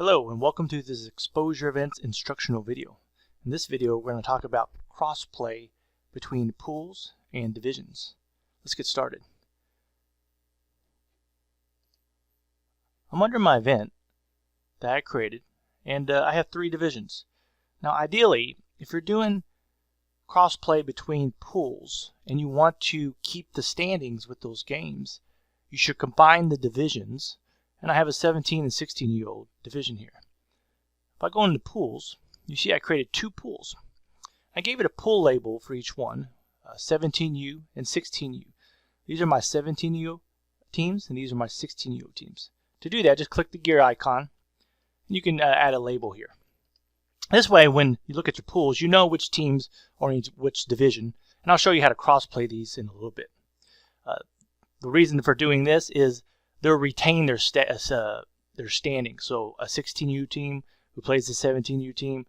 Hello and welcome to this Exposure Events instructional video. In this video we're going to talk about cross-play between pools and divisions. Let's get started. I'm under my event that I created and I have 3 divisions. Now ideally, if you're doing cross-play between pools and you want to keep the standings with those games, you should combine the divisions. And I have a 17 and 16-year-old division here. If I go into pools, you see I created 2 pools. I gave it a pool label for each one, 17U and 16U. These are my 17U teams and these are my 16U teams. To do that, just click the gear icon and you can add a label here. This way, when you look at your pools, you know which teams are in which division. And I'll show you how to cross-play these in a little bit. The reason for doing this is they'll retain their standing. So a 16U team who plays the 17U team,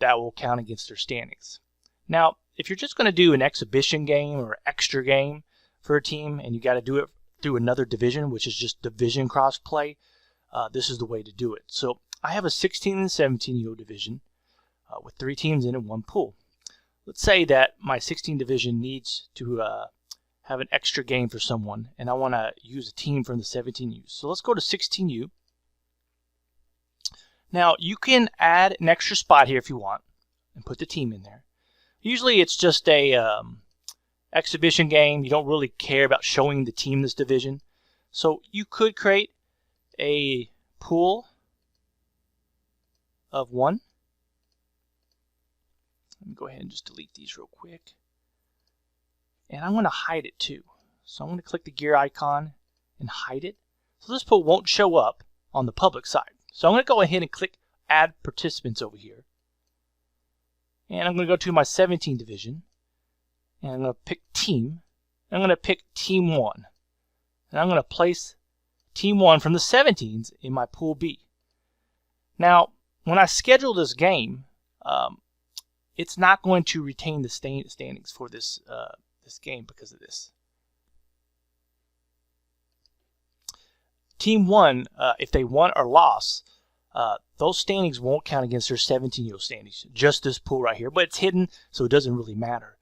that will count against their standings. Now, if you're just going to do an exhibition game or extra game for a team and you got to do it through another division, which is just division cross-play, this is the way to do it. So I have a 16 and 17U division with 3 teams in it, 1 pool. Let's say that my 16 division needs to have an extra game for someone and I want to use a team from the 17U. So let's go to 16U. Now you can add an extra spot here if you want and put the team in there. Usually it's just a exhibition game. You don't really care about showing the team this division. So you could create a pool of 1. Let me go ahead and just delete these real quick. And I'm going to hide it too. So I'm going to click the gear icon and hide it. So this pool won't show up on the public side. So I'm going to go ahead and click Add Participants over here. And I'm going to go to my 17 division. And I'm going to pick Team. I'm going to pick Team 1. And I'm going to place Team 1 from the 17s in my Pool B. Now, when I schedule this game, it's not going to retain the standings for this game because of this. Team 1, if they won or lost, those standings won't count against their 17-year-old standings. Just this pool right here, but it's hidden, so it doesn't really matter.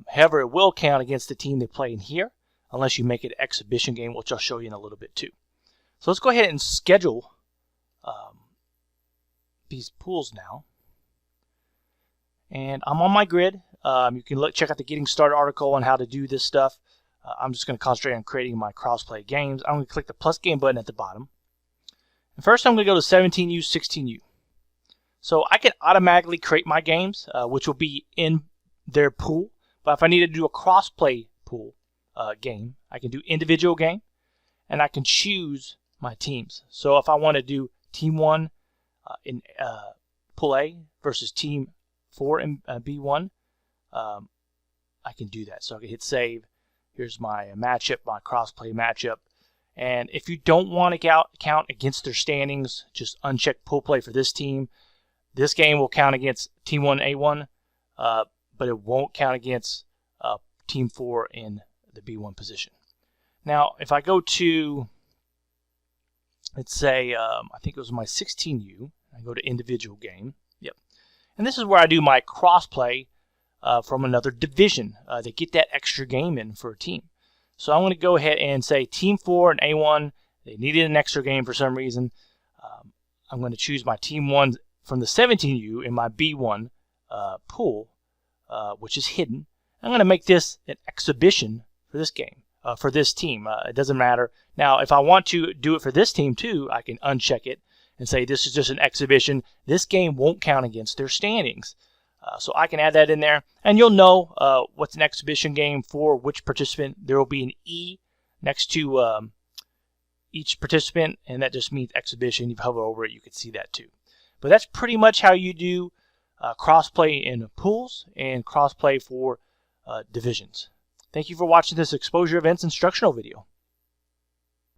However, it will count against the team they play in here, unless you make it an exhibition game, which I'll show you in a little bit too. So let's go ahead and schedule these pools now. And I'm on my grid. You can check out the Getting Started article on how to do this stuff. I'm just going to concentrate on creating my crossplay games. I'm going to click the plus game button at the bottom. And first I'm going to go to 17U, 16U. So I can automatically create my games, which will be in their pool. But if I need to do a crossplay pool game, I can do individual game. And I can choose my teams. So if I want to do Team 1 in Pool A versus Team 4 in B1, I can do that. So I can hit save. Here's my matchup, my crossplay matchup. And if you don't want to count against their standings, just uncheck pool play for this team. This game will count against Team 1 A1, but it won't count against Team 4 in the B1 position. Now, if I go to, let's say, I think it was my 16U, I go to individual game. Yep. And this is where I do my crossplay from another division. They get that extra game in for a team. So I'm going to go ahead and say Team 4 and A1, they needed an extra game for some reason. I'm going to choose my Team 1 from the 17U in my B1 pool, which is hidden. I'm going to make this an exhibition for this game, for this team. It doesn't matter. Now, if I want to do it for this team too, I can uncheck it and say this is just an exhibition. This game won't count against their standings. So I can add that in there, and you'll know what's an exhibition game for which participant. There will be an E next to each participant, and that just means exhibition. You hover over it, you can see that too. But that's pretty much how you do crossplay in pools and crossplay for divisions. Thank you for watching this Exposure Events instructional video.